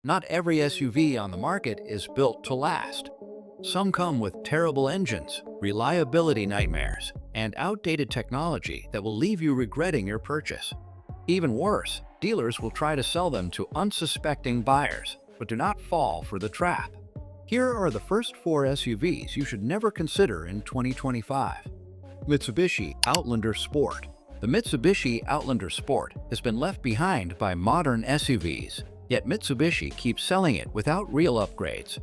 Not every SUV on the market is built to last. Some come with terrible engines, reliability nightmares, and outdated technology that will leave you regretting your purchase. Even worse, dealers will try to sell them to unsuspecting buyers, but do not fall for the trap. Here are the first four SUVs you should never consider in 2025. Mitsubishi Outlander Sport. The Mitsubishi Outlander Sport has been left behind by modern SUVs, yet Mitsubishi keeps selling it without real upgrades.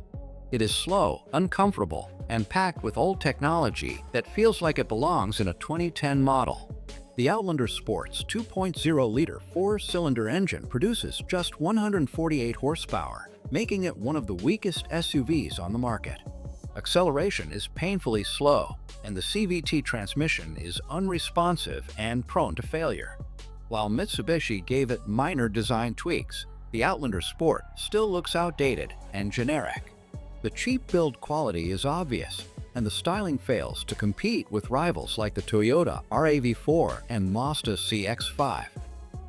It is slow, uncomfortable, and packed with old technology that feels like it belongs in a 2010 model. The Outlander Sport's 2.0-liter four-cylinder engine produces just 148 horsepower, making it one of the weakest SUVs on the market. Acceleration is painfully slow, and the CVT transmission is unresponsive and prone to failure. While Mitsubishi gave it minor design tweaks, the Outlander Sport still looks outdated and generic. The cheap build quality is obvious, and the styling fails to compete with rivals like the Toyota RAV4 and Mazda CX-5.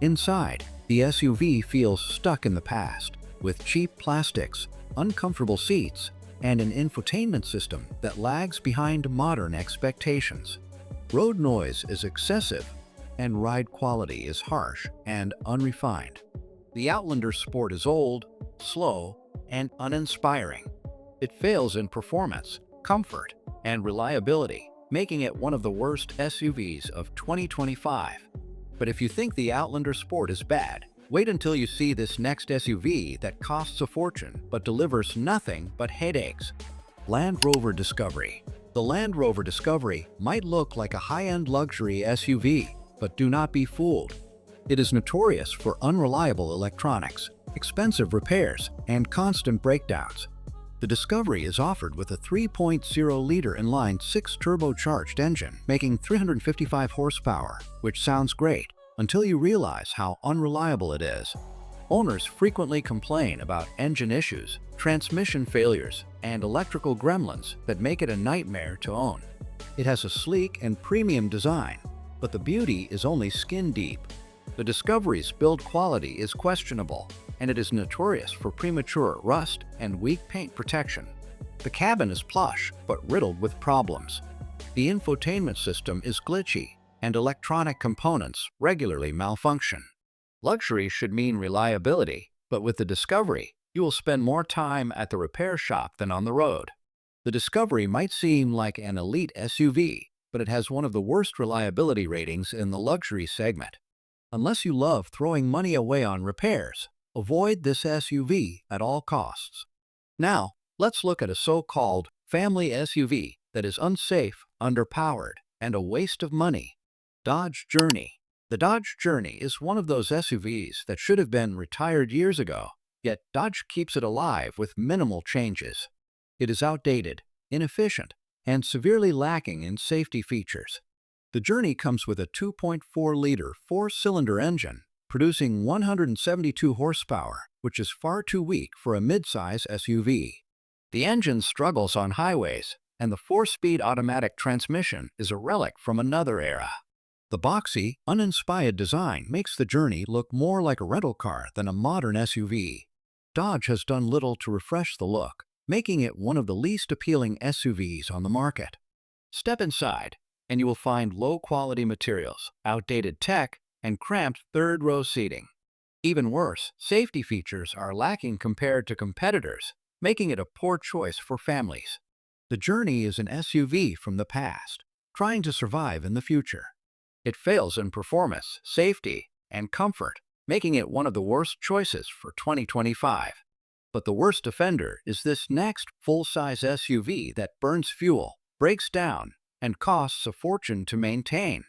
Inside, the SUV feels stuck in the past, with cheap plastics, uncomfortable seats, and an infotainment system that lags behind modern expectations. Road noise is excessive, and ride quality is harsh and unrefined. The Outlander Sport is old, slow, and uninspiring. It fails in performance, comfort, and reliability, making it one of the worst SUVs of 2025. But if you think the Outlander Sport is bad, wait until you see this next SUV that costs a fortune but delivers nothing but headaches. Land Rover Discovery. The Land Rover Discovery might look like a high-end luxury SUV, but do not be fooled. It is notorious for unreliable electronics, expensive repairs, and constant breakdowns. The Discovery is offered with a 3.0-liter inline six-turbocharged engine, making 355 horsepower, which sounds great until you realize how unreliable it is. Owners frequently complain about engine issues, transmission failures, and electrical gremlins that make it a nightmare to own. It has a sleek and premium design, but the beauty is only skin deep. The Discovery's build quality is questionable, and it is notorious for premature rust and weak paint protection. The cabin is plush, but riddled with problems. The infotainment system is glitchy, and electronic components regularly malfunction. Luxury should mean reliability, but with the Discovery, you will spend more time at the repair shop than on the road. The Discovery might seem like an elite SUV, but it has one of the worst reliability ratings in the luxury segment. Unless you love throwing money away on repairs, avoid this SUV at all costs. Now, let's look at a so-called family SUV that is unsafe, underpowered, and a waste of money. Dodge Journey. The Dodge Journey is one of those SUVs that should have been retired years ago, yet Dodge keeps it alive with minimal changes. It is outdated, inefficient, and severely lacking in safety features. The Journey comes with a 2.4-liter four-cylinder engine, producing 172 horsepower, which is far too weak for a midsize SUV. The engine struggles on highways, and the four-speed automatic transmission is a relic from another era. The boxy, uninspired design makes the Journey look more like a rental car than a modern SUV. Dodge has done little to refresh the look, making it one of the least appealing SUVs on the market. Step inside, and you will find low-quality materials, outdated tech, and cramped third-row seating. Even worse, safety features are lacking compared to competitors, making it a poor choice for families. The Journey is an SUV from the past, trying to survive in the future. It fails in performance, safety, and comfort, making it one of the worst choices for 2025. But the worst offender is this next full-size SUV that burns fuel, breaks down, and costs a fortune to maintain.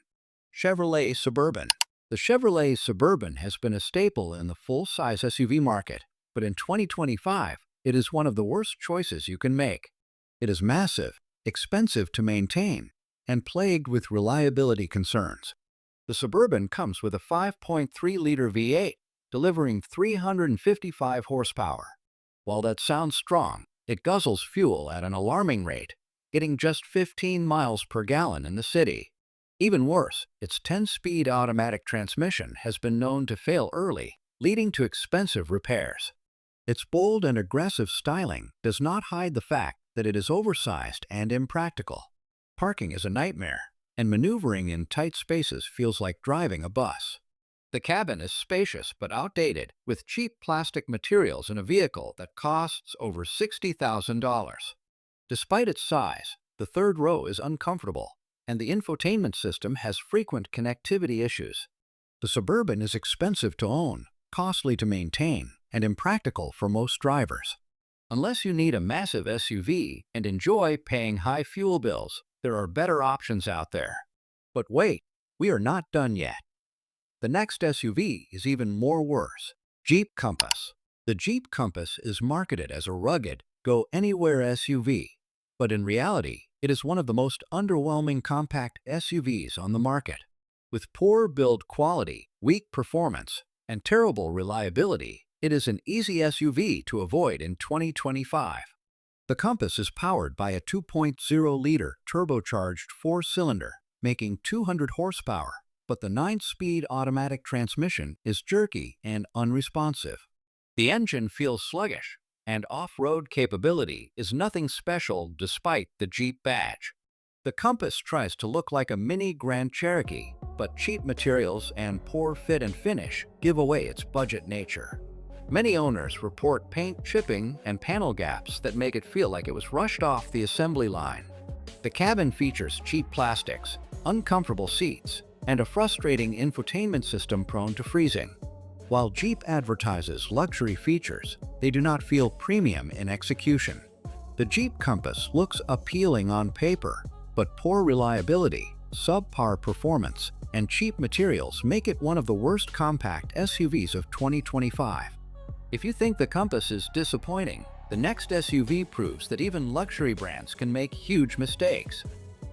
Chevrolet Suburban. The Chevrolet Suburban has been a staple in the full-size SUV market, but in 2025, it is one of the worst choices you can make. It is massive, expensive to maintain, and plagued with reliability concerns. The Suburban comes with a 5.3-liter V8, delivering 355 horsepower. While that sounds strong, it guzzles fuel at an alarming rate, getting just 15 miles per gallon in the city. Even worse, its 10-speed automatic transmission has been known to fail early, leading to expensive repairs. Its bold and aggressive styling does not hide the fact that it is oversized and impractical. Parking is a nightmare, and maneuvering in tight spaces feels like driving a bus. The cabin is spacious but outdated, with cheap plastic materials in a vehicle that costs over $60,000. Despite its size, the third row is uncomfortable, and the infotainment system has frequent connectivity issues. The Suburban is expensive to own, costly to maintain, and impractical for most drivers. Unless you need a massive SUV and enjoy paying high fuel bills, there are better options out there. But wait, we are not done yet. The next SUV is even more worse. Jeep Compass. The Jeep Compass is marketed as a rugged, go-anywhere SUV, but in reality, it is one of the most underwhelming compact SUVs on the market. With poor build quality, weak performance, and terrible reliability, it is an easy SUV to avoid in 2025. The Compass is powered by a 2.0-liter turbocharged four-cylinder, making 200 horsepower, but the 9-speed automatic transmission is jerky and unresponsive. The engine feels sluggish, and off-road capability is nothing special despite the Jeep badge. The Compass tries to look like a mini Grand Cherokee, but cheap materials and poor fit and finish give away its budget nature. Many owners report paint chipping and panel gaps that make it feel like it was rushed off the assembly line. The cabin features cheap plastics, uncomfortable seats, and a frustrating infotainment system prone to freezing. While Jeep advertises luxury features, they do not feel premium in execution. The Jeep Compass looks appealing on paper, but poor reliability, subpar performance, and cheap materials make it one of the worst compact SUVs of 2025. If you think the Compass is disappointing, the next SUV proves that even luxury brands can make huge mistakes.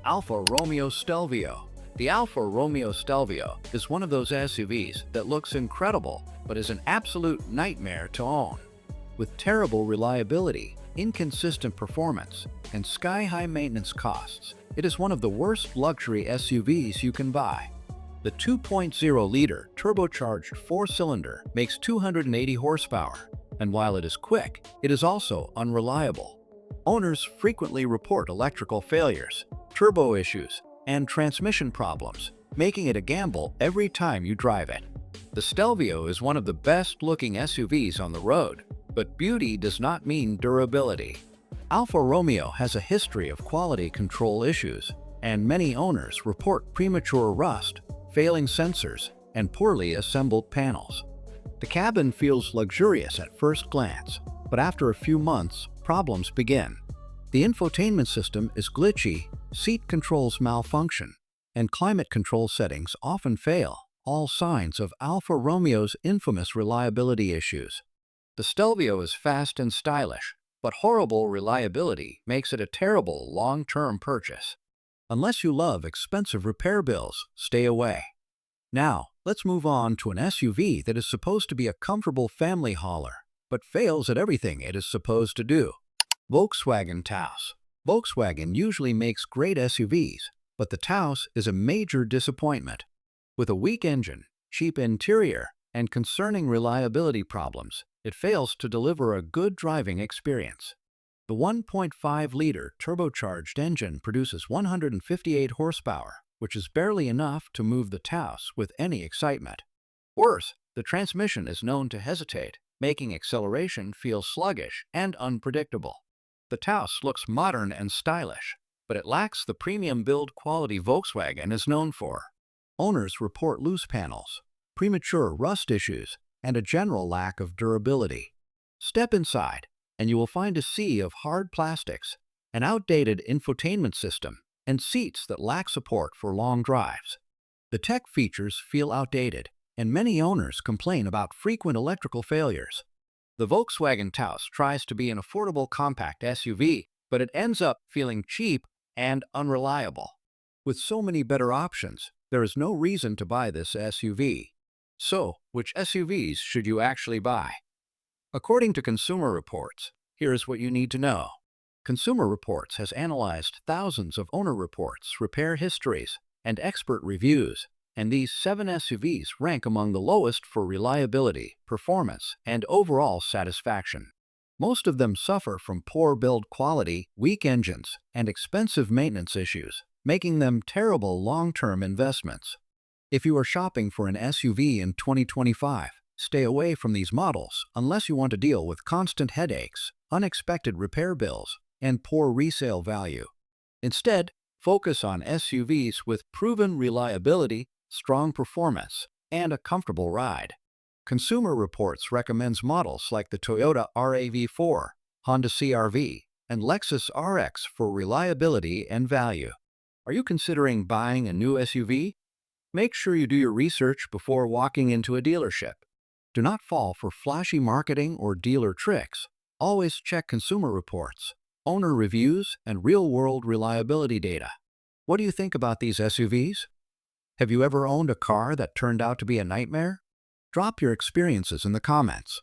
Alfa Romeo Stelvio. The Alfa Romeo Stelvio is one of those SUVs that looks incredible but is an absolute nightmare to own. With terrible reliability, inconsistent performance, and sky-high maintenance costs, it is one of the worst luxury SUVs you can buy. The 2.0-liter turbocharged four-cylinder makes 280 horsepower, and while it is quick, it is also unreliable. Owners frequently report electrical failures, turbo issues, and transmission problems, making it a gamble every time you drive it. The Stelvio is one of the best-looking SUVs on the road, but beauty does not mean durability. Alfa Romeo has a history of quality control issues, and many owners report premature rust, failing sensors, and poorly assembled panels. The cabin feels luxurious at first glance, but after a few months, problems begin. The infotainment system is glitchy, seat controls malfunction, and climate control settings often fail, all signs of Alfa Romeo's infamous reliability issues. The Stelvio is fast and stylish, but horrible reliability makes it a terrible long-term purchase. Unless you love expensive repair bills, stay away. Now, let's move on to an SUV that is supposed to be a comfortable family hauler, but fails at everything it is supposed to do. Volkswagen Taos. Volkswagen usually makes great SUVs, but the Taos is a major disappointment. With a weak engine, cheap interior, and concerning reliability problems, it fails to deliver a good driving experience. The 1.5-liter turbocharged engine produces 158 horsepower, which is barely enough to move the Taos with any excitement. Worse, the transmission is known to hesitate, making acceleration feel sluggish and unpredictable. The Taos looks modern and stylish, but it lacks the premium build quality Volkswagen is known for. Owners report loose panels, premature rust issues, and a general lack of durability. Step inside, and you will find a sea of hard plastics, an outdated infotainment system, and seats that lack support for long drives. The tech features feel outdated, and many owners complain about frequent electrical failures. The Volkswagen Taos tries to be an affordable compact SUV, but it ends up feeling cheap and unreliable. With so many better options, there is no reason to buy this SUV. So, which SUVs should you actually buy? According to Consumer Reports, here is what you need to know. Consumer Reports has analyzed thousands of owner reports, repair histories, and expert reviews, and these 7 SUVs rank among the lowest for reliability, performance, and overall satisfaction. Most of them suffer from poor build quality, weak engines, and expensive maintenance issues, making them terrible long-term investments. If you are shopping for an SUV in 2025, stay away from these models unless you want to deal with constant headaches, unexpected repair bills, and poor resale value. Instead, focus on SUVs with proven reliability, strong performance, and a comfortable ride. Consumer Reports recommends models like the Toyota RAV4, Honda CR-V, and Lexus RX for reliability and value. Are you considering buying a new SUV? Make sure you do your research before walking into a dealership. Do not fall for flashy marketing or dealer tricks. Always check Consumer Reports, owner reviews, and real-world reliability data. What do you think about these SUVs? Have you ever owned a car that turned out to be a nightmare? Drop your experiences in the comments.